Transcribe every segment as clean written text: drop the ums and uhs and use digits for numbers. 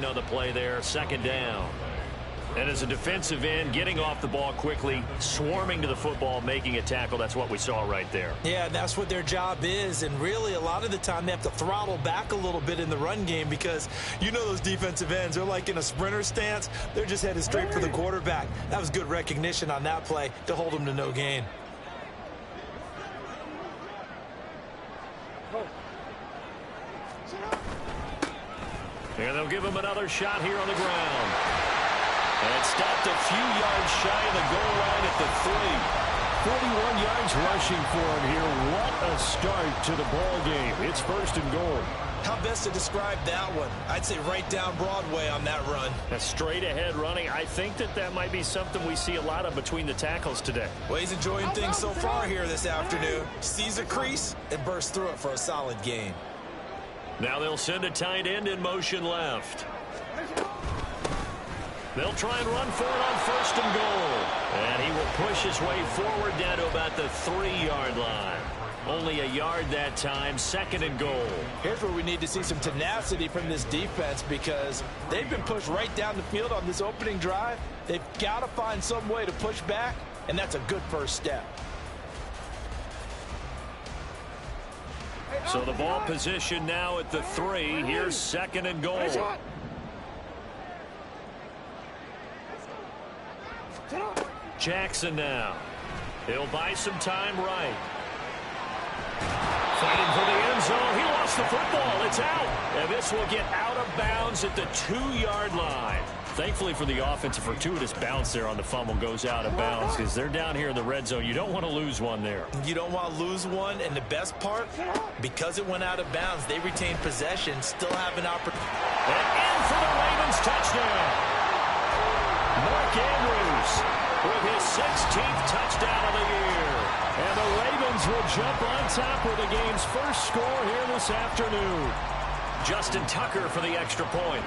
gain on the play there, second down. And as a defensive end, getting off the ball quickly, swarming to the football, making a tackle, that's what we saw right there. Yeah, that's what their job is. And really, a lot of the time, they have to throttle back a little bit in the run game because you know those defensive ends, they're like in a sprinter stance. They're just headed straight for the quarterback. That was good recognition on that play to hold them to no gain. And they'll give him another shot here on the ground. And stopped a few yards shy of the goal line at the 3. 41 yards rushing for him here. What a start to the ball game. It's first and goal. How best to describe that one? I'd say right down Broadway on that run. A straight ahead running. I think that might be something we see a lot of between the tackles today. Well, he's enjoying things so far here this afternoon. Sees a crease and bursts through it for a solid gain. Now they'll send a tight end in motion left. They'll try and run for it on first and goal. And he will push his way forward down to about the 3-yard line. Only a yard that time, second and goal. Here's where we need to see some tenacity from this defense because they've been pushed right down the field on this opening drive. They've got to find some way to push back, and that's a good first step. So the ball position now at the 3. Here's second and goal. Jackson now. He'll buy some time right. Fighting for the end zone. He lost the football. It's out. And this will get out of bounds at the 2-yard line. Thankfully for the offense, a fortuitous bounce there on the fumble goes out of bounds because they're down here in the red zone. You don't want to lose one there. You don't want to lose one, and the best part, because it went out of bounds, they retained possession, still have an opportunity. And in for the Ravens touchdown. Mark Andrews with his 16th touchdown of the year. And the Ravens will jump on top of the game's first score here this afternoon. Justin Tucker for the extra point.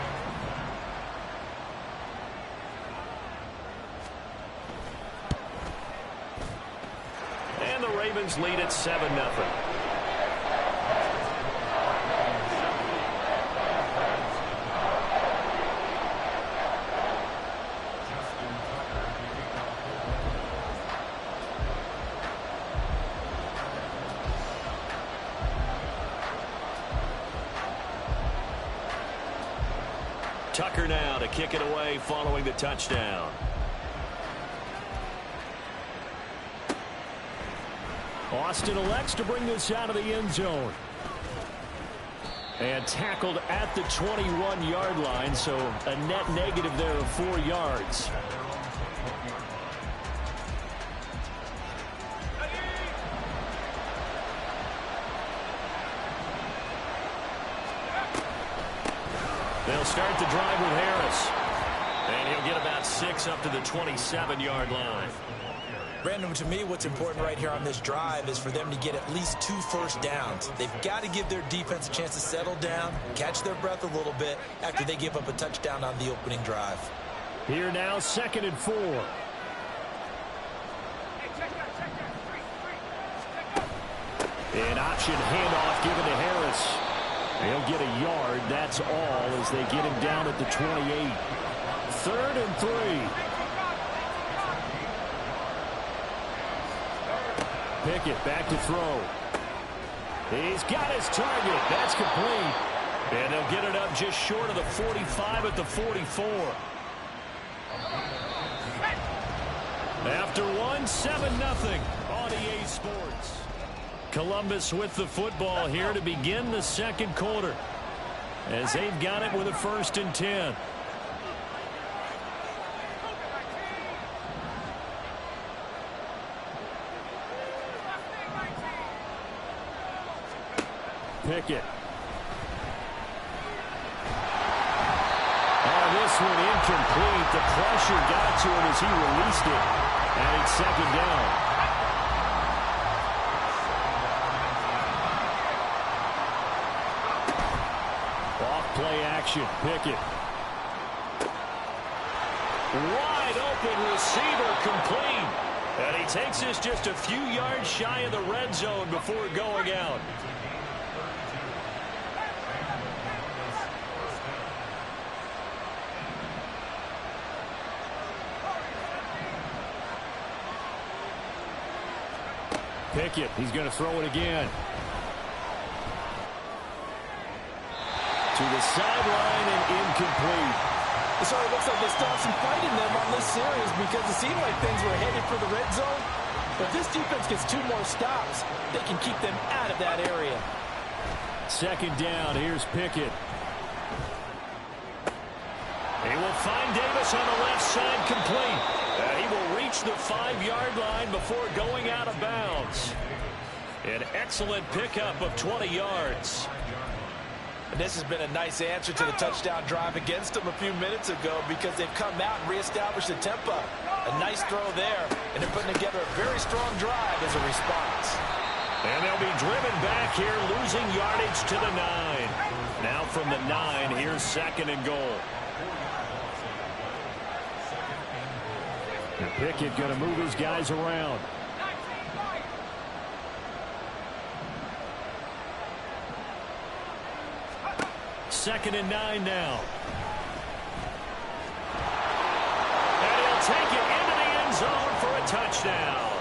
And the Ravens lead at 7-0. Tucker now to kick it away following the touchdown. Austin elects to bring this out of the end zone. And tackled at the 21-yard line, so a net negative there of 4 yards. They'll start the drive with Harris. And he'll get about 6 up to the 27-yard line. Brandon, to me, what's important right here on this drive is for them to get at least 2 first downs. They've got to give their defense a chance to settle down, catch their breath a little bit after they give up a touchdown on the opening drive. Here now, 2nd and 4. An option handoff given to Harris. He'll get a yard, that's all, as they get him down at the 28. 3rd and 3. Pickett back to throw. He's got his target. That's complete. And they'll get it up just short of the 45 at the 44. After 1, 7-0 on EA Sports. Columbus with the football here to begin the second quarter, as they've got it with a 1st and 10. Pickett. Oh, this one incomplete. The pressure got to him as he released it. And it's 2nd down. Play action. Pickett. Wide open receiver complete. And he takes this just a few yards shy of the red zone before going out. Pickett. He's going to throw it again. To the sideline and incomplete. So it looks like they still have some fight in them on this series because it seemed like things were headed for the red zone. But this defense gets 2 more stops. They can keep them out of that area. Second down. Here's Pickett. He will find Davis on the left side, complete. He will reach the 5-yard line before going out of bounds. An excellent pickup of 20 yards. And this has been a nice answer to the touchdown drive against them a few minutes ago because they've come out and reestablished the tempo. A nice throw there, and they're putting together a very strong drive as a response. And they'll be driven back here, losing yardage to the 9. Now from the 9, here's 2nd and goal. And Pickett going to move his guys around. Second and 9 now. And he'll take it into the end zone for a touchdown.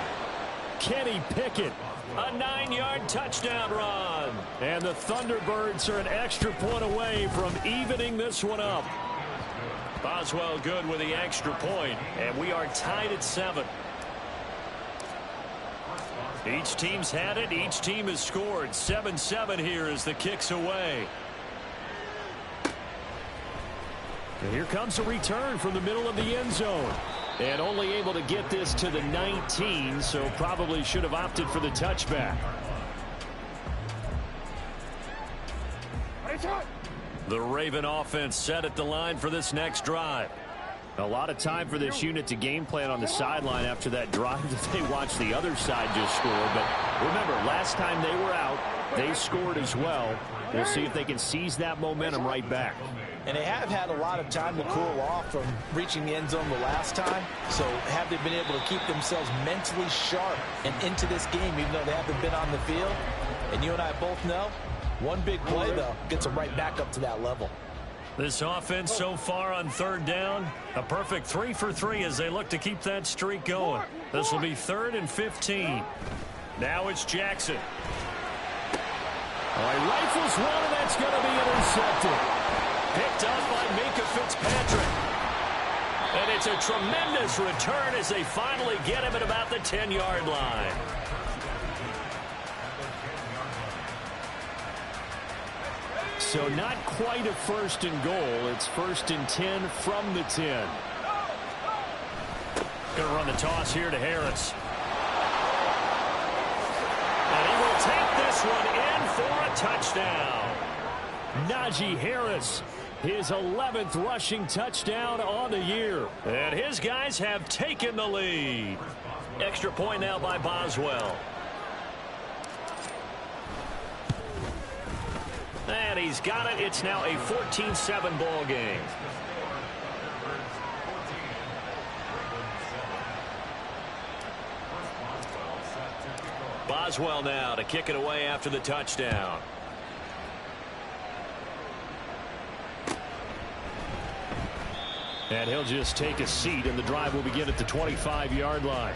Kenny Pickett, a 9-yard touchdown run. And the Thunderbirds are an extra point away from evening this one up. Boswell good with the extra point, and we are tied at 7. Each team's had it. Each team has scored. 7-7 here as the kick's away. And here comes a return from the middle of the end zone. And only able to get this to the 19, so probably should have opted for the touchback. The Raven offense set at the line for this next drive. A lot of time for this unit to game plan on the sideline after that drive that they watched the other side just score. But remember, last time they were out, they scored as well. We'll see if they can seize that momentum right back. And they have had a lot of time to cool off from reaching the end zone the last time. So have they been able to keep themselves mentally sharp and into this game even though they haven't been on the field? And you and I both know, one big play, though, gets them right back up to that level. This offense so far on 3rd down, a perfect 3 for 3 as they look to keep that streak going. This will be 3rd and 15. Now it's Jackson. Oh, he rifles one, and that's going to be intercepted. Picked up by Minkah Fitzpatrick. And it's a tremendous return as they finally get him at about the 10-yard line. So not quite a 1st and goal. It's 1st and 10 from the 10. Going to run the toss here to Harris. And he will take this one in for a touchdown. Najee Harris, his 11th rushing touchdown on the year. And his guys have taken the lead. Extra point now by Boswell. And he's got it. It's now a 14-7 ball game. Boswell now to kick it away after the touchdown. And he'll just take a seat, and the drive will begin at the 25-yard line.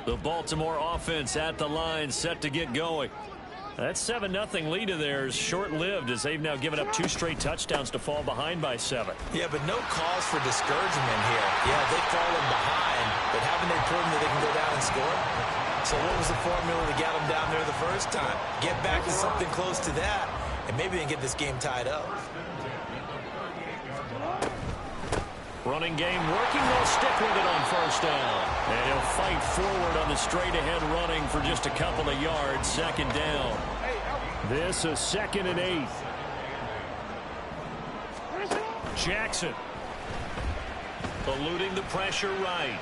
The Baltimore offense at the line, set to get going. That 7-0 lead of theirs short-lived as they've now given up 2 straight touchdowns to fall behind by 7. Yeah, but no cause for discouragement here. Yeah, they've fallen behind, but haven't they proven that they can go down and score? So what was the formula to get them down there the first time? Get back to something close to that, and maybe they can get this game tied up. Running game working. They'll stick with it on 1st down. And he'll fight forward on the straight-ahead running for just a couple of yards. 2nd down. This is 2nd and 8. Jackson. Eluding the pressure right.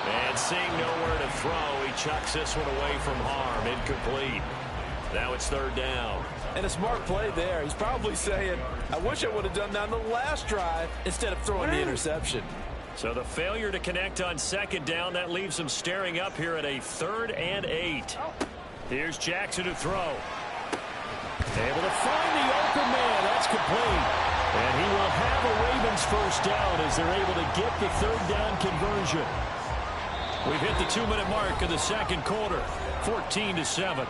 And seeing nowhere to throw, he chucks this one away from harm. Incomplete. Now it's 3rd down. And a smart play there. He's probably saying, I wish I would have done that on the last drive instead of throwing the interception. So the failure to connect on 2nd down, that leaves him staring up here at a 3rd and 8. Here's Jackson to throw. Able to find the open man. That's complete. And he will have a Ravens first down as they're able to get the third down conversion. We've hit the 2-minute mark of the second quarter, 14-7.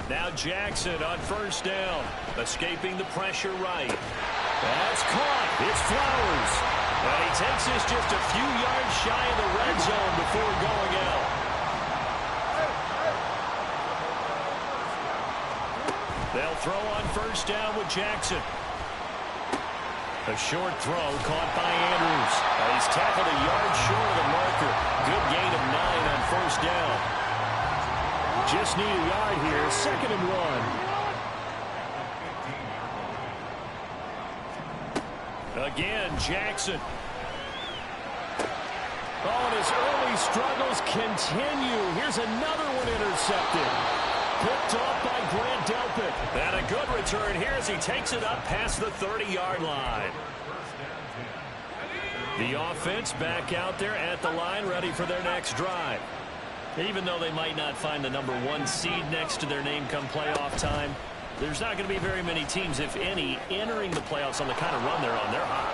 Now Jackson on first down, escaping the pressure right. That's caught. It's Flowers. And he takes this just a few yards shy of the red zone before going out. They'll throw on first down with Jackson. A short throw caught by Andrews. He's tackled a yard short of the marker. Good gain of 9 on first down. Just need a yard here. 2nd and 1. Again, Jackson. Oh, and his early struggles continue. Here's another one intercepted. Picked off by Grant Delpit. And a good return here as he takes it up past the 30-yard line. The offense back out there at the line, ready for their next drive. Even though they might not find the number 1 seed next to their name come playoff time, there's not going to be very many teams, if any, entering the playoffs on the kind of run they're on. They're hot.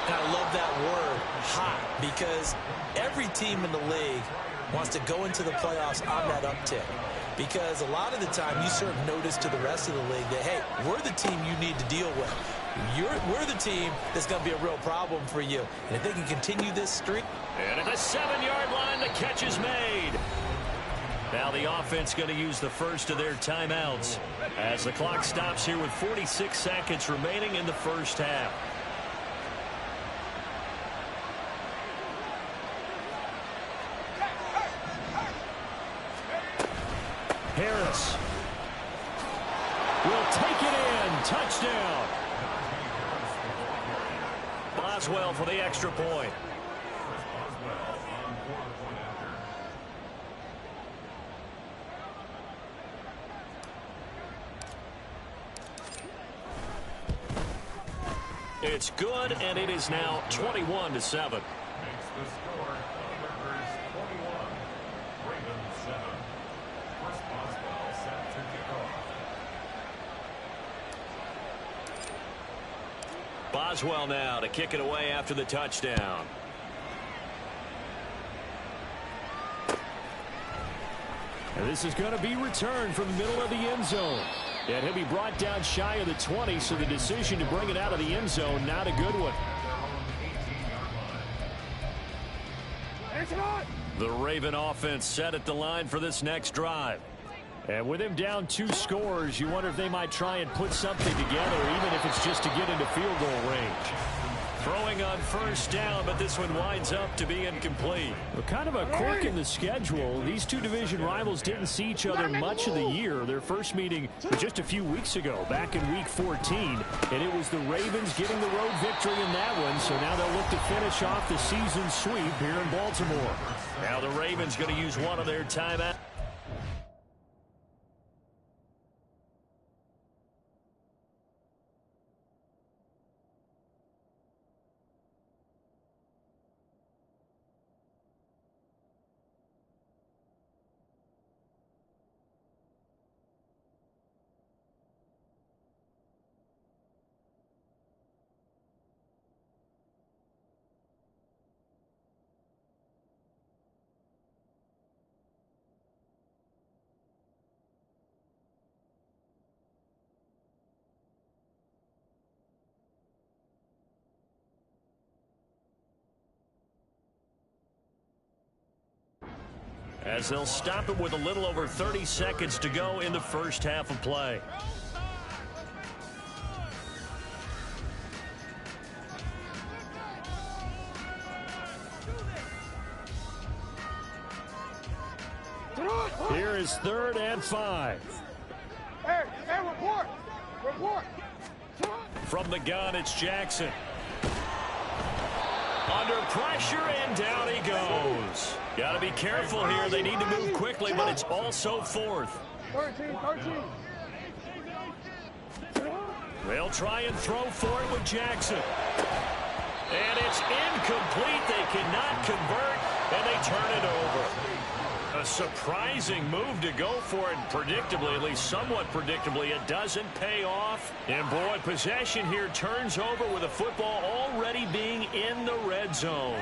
And I love that word, hot, because every team in the league wants to go into the playoffs on that uptick. Because a lot of the time you serve notice to the rest of the league that, hey, we're the team you need to deal with. We're the team that's going to be a real problem for you. And if they can continue this streak. And at the 7-yard line, the catch is made. Now the offense going to use the first of their timeouts as the clock stops here with 46 seconds remaining in the first half. Harris will take it in. Touchdown. Boswell for the extra point. It's good, and it is now 21-7. Boswell now to kick it away after the touchdown. And this is going to be returned from the middle of the end zone. And he'll be brought down shy of the 20, so the decision to bring it out of the end zone, not a good one. The Raven offense set at the line for this next drive. And with him down 2 scores, you wonder if they might try and put something together, even if it's just to get into field goal range. Throwing on first down, but this one winds up to be incomplete. Well, kind of a quirk in the schedule. These two division rivals didn't see each other much of the year. Their first meeting was just a few weeks ago, back in Week 14. And it was the Ravens getting the road victory in that one, so now they'll look to finish off the season sweep here in Baltimore. Now the Ravens going to use one of their timeouts. As they'll stop it with a little over 30 seconds to go in the first half of play. Here is 3rd and 5. Hey, report! Report! From the gun, it's Jackson. Under pressure, and down he goes. Got to be careful here. They need to move quickly, but it's also 4th. 13. They'll try and throw for it with Jackson. And it's incomplete. They cannot convert, and they turn it over. A surprising move to go for it, predictably, at least somewhat predictably. It doesn't pay off. And, boy, possession here turns over with the football already being in the red zone.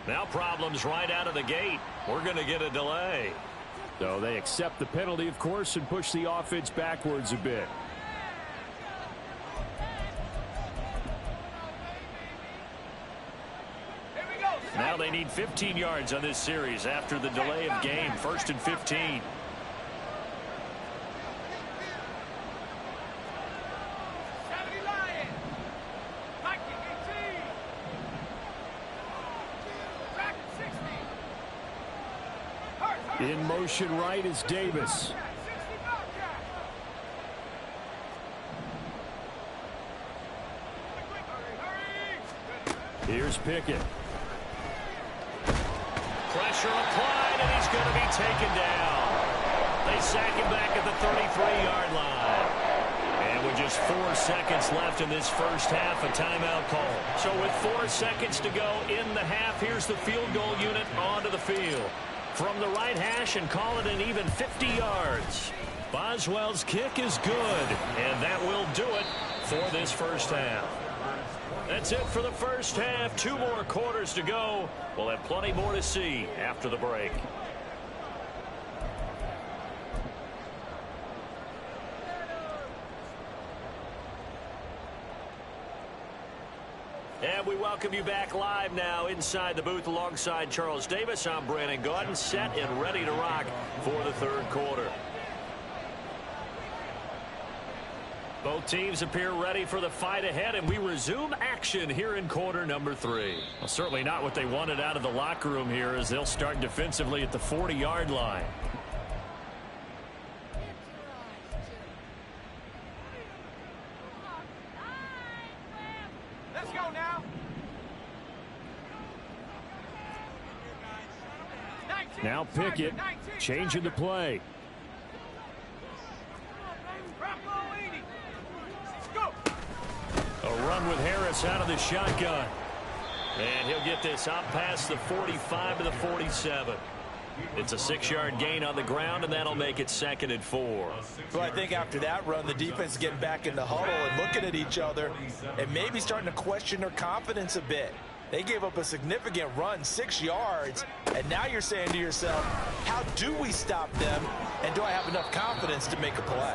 Now problems right out of the gate. We're going to get a delay. So they accept the penalty, of course, and push the offense backwards a bit. Now they need 15 yards on this series after the delay of game. 1st and 15. In motion right is Davis. Here's Pickett. Pressure applied, and he's going to be taken down. They sack him back at the 33-yard line. And with just 4 seconds left in this first half, a timeout call. So with 4 seconds to go in the half, here's the field goal unit onto the field. From the right hash and call it an even 50 yards. Boswell's kick is good, and that will do it for this first half. That's it for the first half. 2 more quarters to go. We'll have plenty more to see after the break. And we welcome you back live now inside the booth alongside Charles Davis. I'm Brandon Gaudin, set and ready to rock for the third quarter. Both teams appear ready for the fight ahead, and we resume action here in quarter number 3. Well, certainly not what they wanted out of the locker room here, as they'll start defensively at the 40-yard line. Let's go now. Now Pickett changing the play. A run with Harris out of the shotgun. And he'll get this up past the 45 to the 47. It's a 6-yard gain on the ground, and that'll make it 2nd and 4. Well, I think after that run, the defense is getting back in the huddle and looking at each other and maybe starting to question their confidence a bit. They gave up a significant run, 6 yards, and now you're saying to yourself, how do we stop them, and do I have enough confidence to make a play?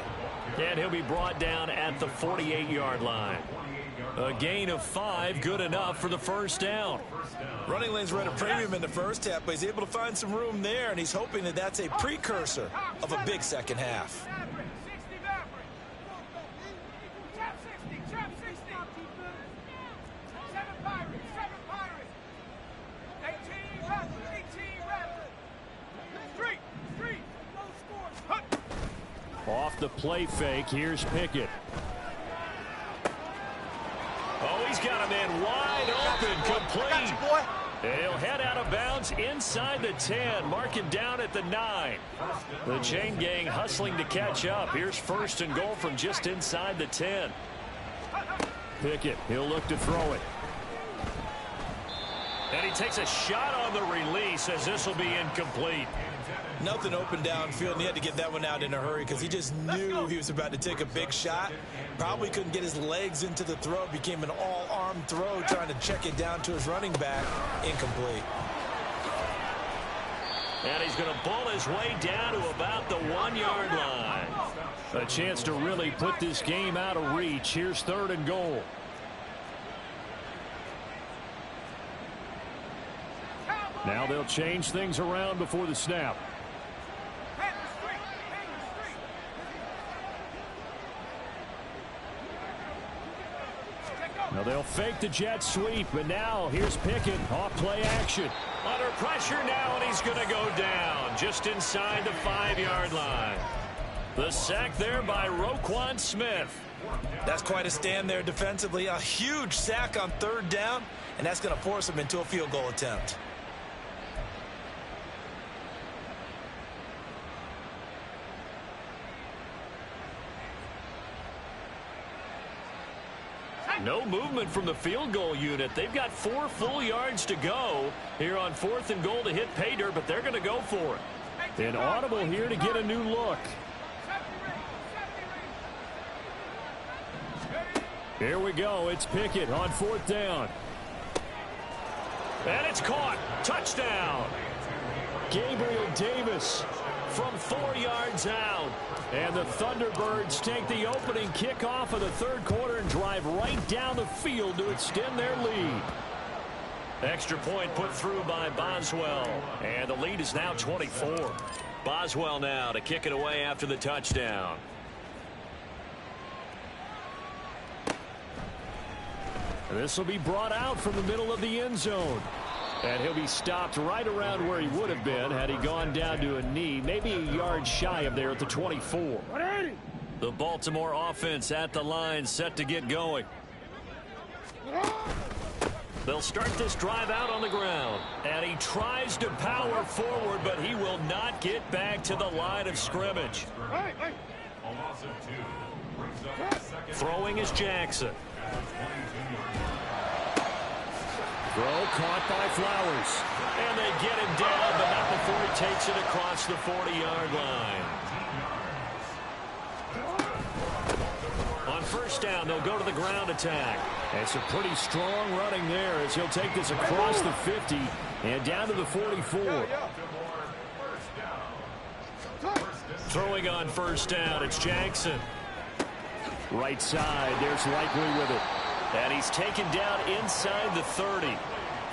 And he'll be brought down at the 48-yard line. A gain of 5, good enough for the first down. Running lanes were at a premium in the first half, but he's able to find some room there, and he's hoping that that's a precursor of a big second half. Off the play fake, here's Pickett. Oh, he's got a man wide open, complete. He'll head out of bounds inside the 10, marking down at the 9. The chain gang hustling to catch up. Here's 1st and goal from just inside the 10. Pickett, he'll look to throw it. And he takes a shot on the release, as this will be incomplete. Nothing open downfield, and he had to get that one out in a hurry because he just knew he was about to take a big shot. Probably couldn't get his legs into the throw. Became an all-arm throw, trying to check it down to his running back. Incomplete. And he's going to bull his way down to about the 1-yard line. A chance to really put this game out of reach. Here's 3rd and goal. Now they'll change things around before the snap. Now they'll fake the jet sweep, but now here's Pickett off play action. Under pressure now, and he's going to go down. just inside the 5-yard line. The sack there by Roquan Smith. That's quite a stand there defensively. A huge sack on 3rd down, and that's going to force him into a field goal attempt. No movement from the field goal unit. They've got 4 full yards to go here on 4th and goal to hit pay dirt, but they're going to go for it. An audible here to get a new look. Here we go. It's Pickett on 4th down. And it's caught. Touchdown. Gabriel Davis from 4 yards out. And the Thunderbirds take the opening kickoff of the 3rd quarter and drive right down the field to extend their lead. Extra point put through by Boswell. And the lead is now 24. Boswell now to kick it away after the touchdown. This will be brought out from the middle of the end zone. And he'll be stopped right around where he would have been had he gone down to a knee, maybe a yard shy of there at the 24. The Baltimore offense at the line, set to get going. They'll start this drive out on the ground. And he tries to power forward, but he will not get back to the line of scrimmage. Throwing is Jackson. Throw caught by Flowers. And they get him down, but not before he takes it across the 40-yard line. On 1st down, they'll go to the ground attack. It's a pretty strong running there as he'll take this across the 50 and down to the 44. Throwing on 1st down, it's Jackson. Right side, there's Likely with it. And he's taken down inside the 30.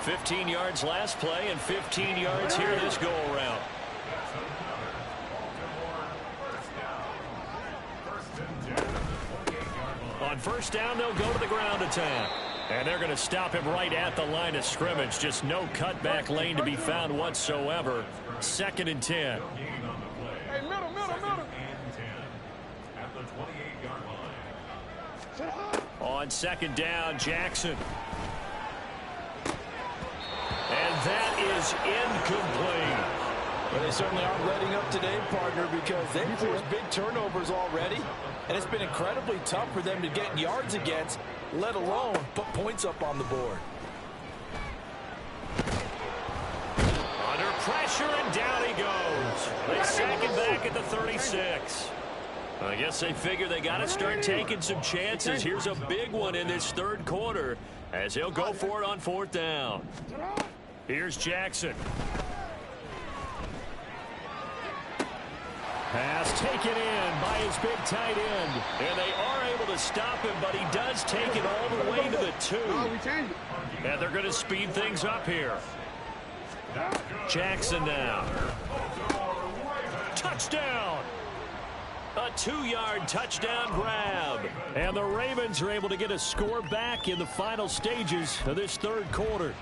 15 yards last play and 15 yards here this go-around. On 1st down, they'll go to the ground attack. And they're going to stop him right at the line of scrimmage. Just no cutback lane to be found whatsoever. 2nd and 10. Hey, middle. On 2nd down, Jackson. And that is incomplete. Well, they certainly aren't letting up today, partner, because they've forced big turnovers already. And it's been incredibly tough for them to get yards against, let alone put points up on the board. Under pressure, and down he goes. They sack him back at the 36. I guess they figure they got to start taking some chances. Here's a big one in this 3rd quarter as he'll go for it on 4th down. Here's Jackson. Pass taken in by his big tight end. And they are able to stop him, but he does take it all the way to the 2. And they're going to speed things up here. Jackson now. Touchdown! A 2-yard touchdown grab. And the Ravens are able to get a score back in the final stages of this 3rd quarter.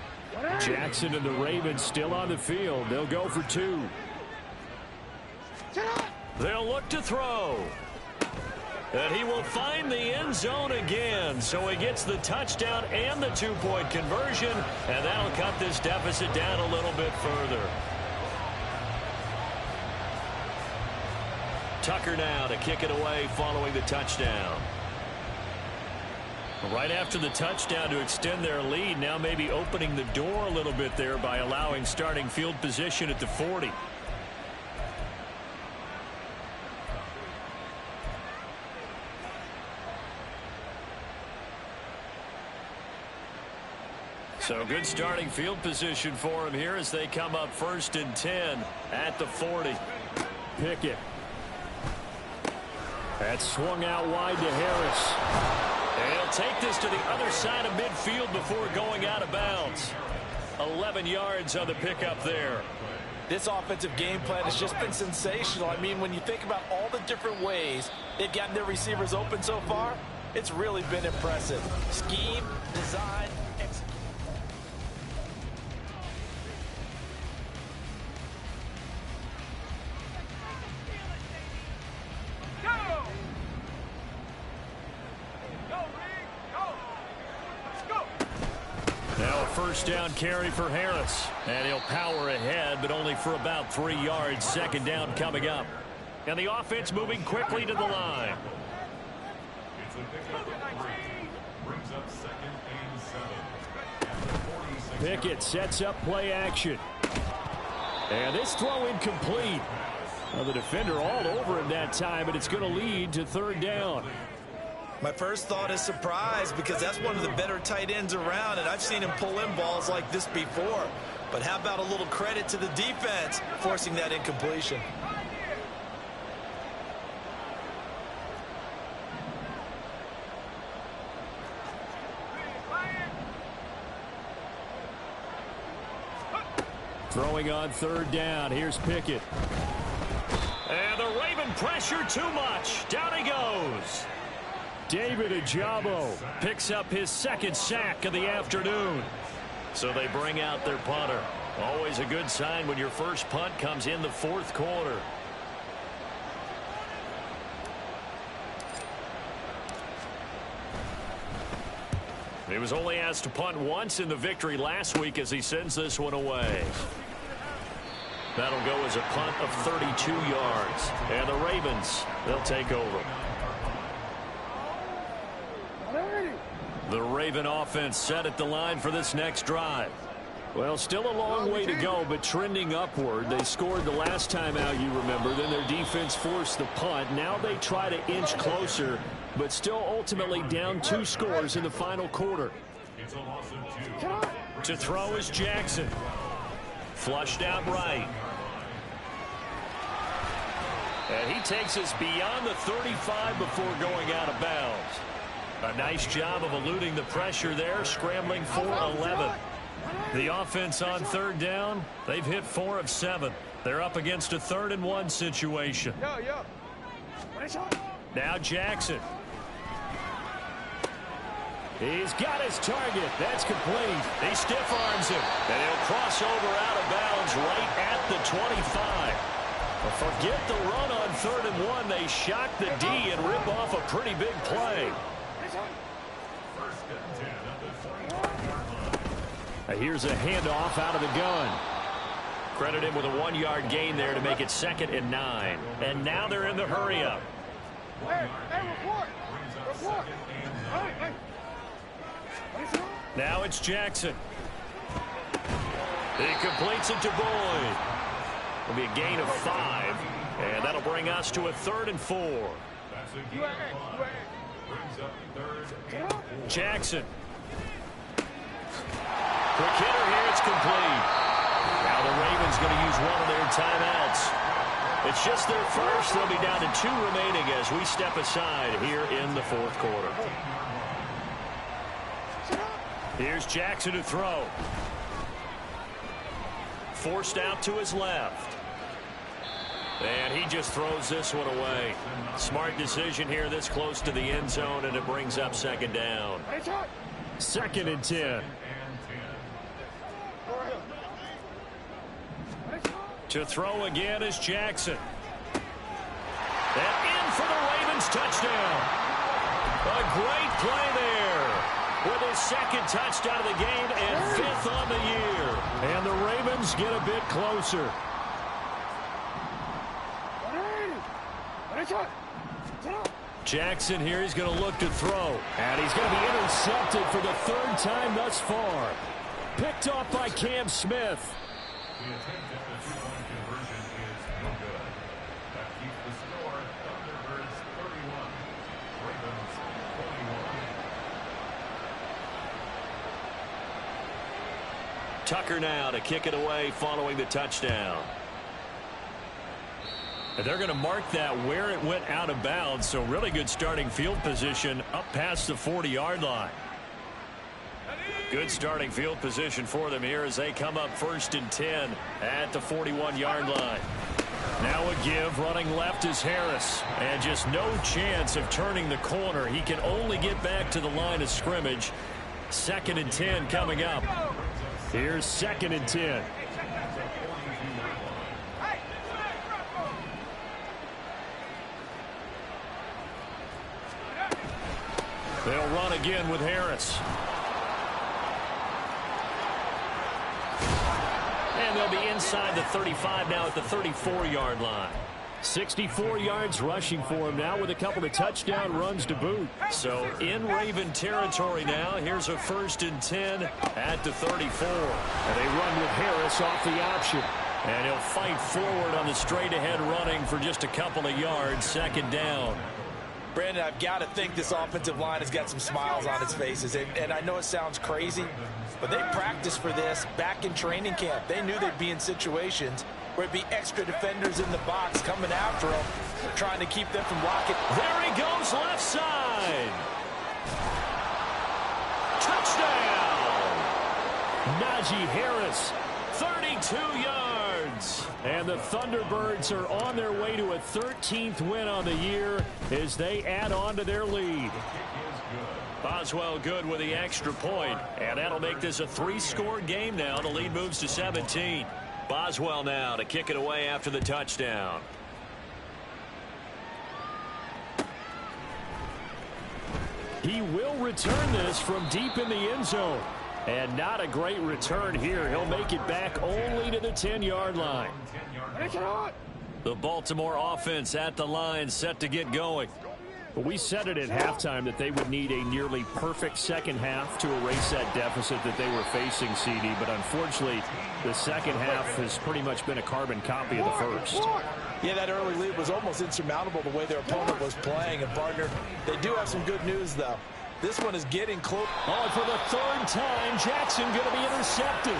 Jackson and the Ravens still on the field. They'll go for 2. They'll look to throw. And he will find the end zone again. So he gets the touchdown and the 2-point conversion. And that'll cut this deficit down a little bit further. Tucker now to kick it away following the touchdown. Right after the touchdown to extend their lead, now maybe opening the door a little bit there by allowing starting field position at the 40. So good starting field position for him here as they come up 1st and 10 at the 40. Pickett. That's swung out wide to Harris. And he'll take this to the other side of midfield before going out of bounds. 11 yards on the pickup there. This offensive game plan has just been sensational. I mean, when you think about all the different ways they've gotten their receivers open so far, it's really been impressive. Scheme, design, execution. first down carry for Harris. And he'll power ahead, but only for about 3 yards. Second down coming up. And the offense moving quickly to the line. It's a pickup of 3. Brings up 2nd and 7. Pickett sets up play action. And this throw incomplete. Well, the defender all over him that time, but it's going to lead to 3rd down. My first thought is surprise, because that's one of the better tight ends around, and I've seen him pull in balls like this before. But how about a little credit to the defense forcing that incompletion? Throwing on 3rd down. Here's Pickett. And the Raven pressure too much. Down he goes. David Ojabo picks up his 2nd sack of the afternoon. So they bring out their punter. Always a good sign when your first punt comes in the 4th quarter. He was only asked to punt once in the victory last week as he sends this one away. That'll go as a punt of 32 yards. And the Ravens, they'll take over. The Raven offense set at the line for this next drive. Well, still a long way to go, but trending upward. They scored the last time out, you remember. Then their defense forced the punt. Now they try to inch closer, but still ultimately down 2 scores in the final quarter. To throw is Jackson. Flushed out right. And he takes us beyond the 35 before going out of bounds. A nice job of eluding the pressure there, scrambling for 11. The offense on 3rd down, they've hit 4 of 7. They're up against a 3rd and 1 situation. Now Jackson. He's got his target. That's complete. He stiff arms him. And he'll cross over out of bounds right at the 25. But forget the run on 3rd and 1. They shock the D and rip off a pretty big play. Here's a handoff out of the gun. Credit him with a 1-yard gain there to make it 2nd and 9. And now they're in the hurry-up. Hey, report. Now it's Jackson. He completes it to Boyd. It'll be a gain of 5. And that'll bring us to a 3rd and 4. Jackson. Quick hitter here, it's complete. Now the Ravens going to use one of their timeouts. It's just their first. They'll be down to 2 remaining as we step aside here in the 4th quarter. Here's Jackson to throw. Forced out to his left. And he just throws this one away. Smart decision here this close to the end zone, and it brings up 2nd down. 2nd and 10. To throw again is Jackson. And in for the Ravens touchdown. A great play there with his 2nd touchdown of the game and 5th on the year. And the Ravens get a bit closer. Jackson here, he's going to look to throw. And he's going to be intercepted for the 3rd time thus far. Picked off by Cam Smith. The attempt at the 2-point conversion is no good. That keeps the score. Thunderbirds 31. Ravens 21. Tucker now to kick it away following the touchdown. And they're going to mark that where it went out of bounds. So really good starting field position up past the 40-yard line. Good starting field position for them here as they come up 1st and 10 at the 41-yard line. Now a give, running left is Harris. And just no chance of turning the corner. He can only get back to the line of scrimmage. 2nd and 10 coming up. Here's 2nd and 10. They'll run again with Harris. And they'll be inside the 35 now at the 34-yard line. 64 yards rushing for him now with a couple of touchdown runs to boot. So in Raven territory now. Here's a 1st and 10 at the 34. And they run with Harris off the option. And he'll fight forward on the straight-ahead running for just a couple of yards. 2nd down. Brandon, I've got to think this offensive line has got some smiles on its faces. And I know it sounds crazy, but they practiced for this back in training camp. They knew they'd be in situations where it'd be extra defenders in the box coming after them, trying to keep them from blocking. There he goes, left side. Touchdown! Najee Harris, 32 yards. And the Thunderbirds are on their way to a 13th win on the year as they add on to their lead. Boswell good with the extra point, and that'll make this a 3-score game now. The lead moves to 17. Boswell now to kick it away after the touchdown. He will return this from deep in the end zone. And not a great return here. He'll make it back only to the 10-yard line. The Baltimore offense at the line, set to get going. But we said it at halftime that they would need a nearly perfect second half to erase that deficit that they were facing, CD. But unfortunately, the second half has pretty much been a carbon copy of the first. Yeah, that early lead was almost insurmountable the way their opponent was playing. And, partner, they do have some good news, though. This one is getting close. Oh, for the 3rd time, Jackson going to be intercepted.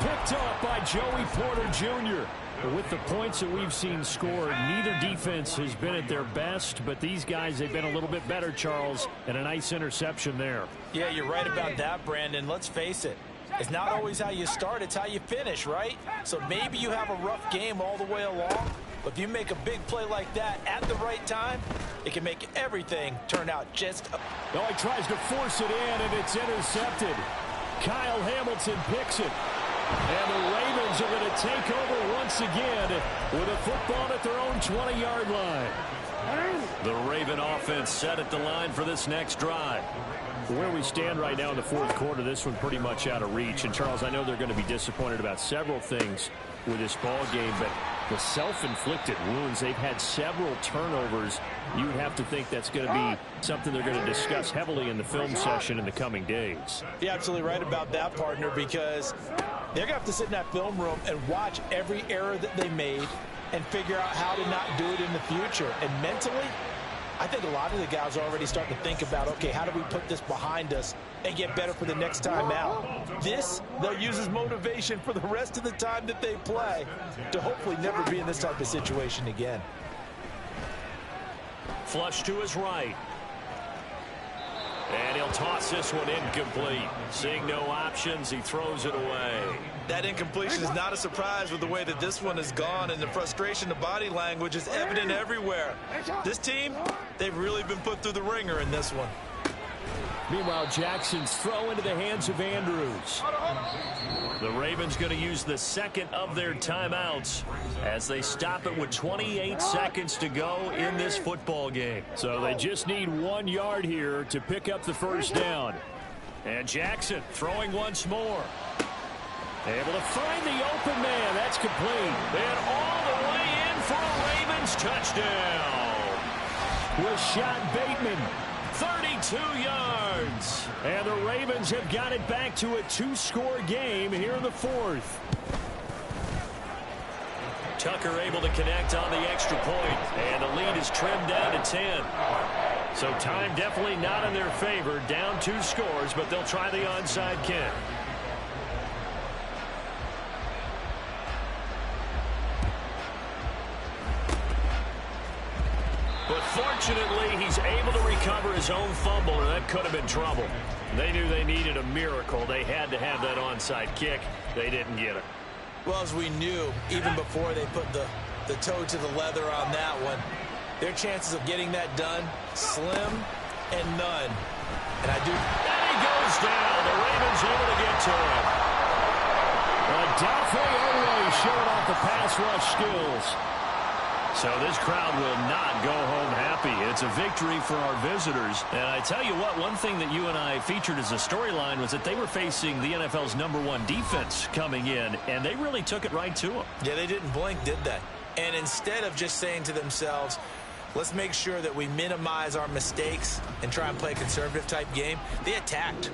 Picked up by Joey Porter Jr. But with the points that we've seen scored, neither defense has been at their best, but these guys, they've been a little bit better, Charles, and a nice interception there. Yeah, you're right about that, Brandon. Let's face it. It's not always how you start, it's how you finish, right? So maybe you have a rough game all the way along, but if you make a big play like that at the right time, it can make everything turn out just... Oh, he tries to force it in, and it's intercepted. Kyle Hamilton picks it. And the Ravens are going to take over once again with a football at their own 20-yard line. The Raven offense set at the line for this next drive. Where we stand right now in the 4th quarter, this one pretty much out of reach. And, Charles, I know they're going to be disappointed about several things with this ball game, but the self-inflicted wounds, they've had several turnovers. You would have to think that's going to be something they're going to discuss heavily in the film session in the coming days. You're absolutely right about that, partner, because they're going to have to sit in that film room and watch every error that they made and figure out how to not do it in the future. And mentally, I think a lot of the guys are already starting to think about, okay, how do we put this behind us and get better for the next time out? This, they'll use as motivation for the rest of the time that they play to hopefully never be in this type of situation again. Flush to his right. And he'll toss this one incomplete. Seeing no options, he throws it away. That incompletion is not a surprise with the way that this one has gone, and the frustration, the body language is evident everywhere. This team, they've really been put through the ringer in this one. Meanwhile, Jackson's throw into the hands of Andrews. The Ravens going to use the second of their timeouts as they stop it with 28 seconds to go in this football game. So they just need 1 yard here to pick up the first down. And Jackson throwing once more. Able to find the open man. That's complete. And all the way in for a Ravens touchdown. Rashad Bateman, 32 yards. And the Ravens have got it back to a 2-score game here in the 4th. Tucker able to connect on the extra point, and the lead is trimmed down to 10. So time definitely not in their favor. Down 2 scores, but they'll try the onside kick. But fortunately, he's able to recover his own fumble, or that could have been trouble. They knew they needed a miracle. They had to have that onside kick. They didn't get it. Well, as we knew, even before they put the toe to the leather on that one, their chances of getting that done, slim and none. And he goes down. The Ravens able to get to him. Odafe Oweh showing off the pass rush skills. So this crowd will not go home happy. It's a victory for our visitors. And I tell you what, one thing that you and I featured as a storyline was that they were facing the NFL's #1 defense coming in, and they really took it right to them. Yeah, they didn't blink, did they? And instead of just saying to themselves, let's make sure that we minimize our mistakes and try and play a conservative type game, they attacked.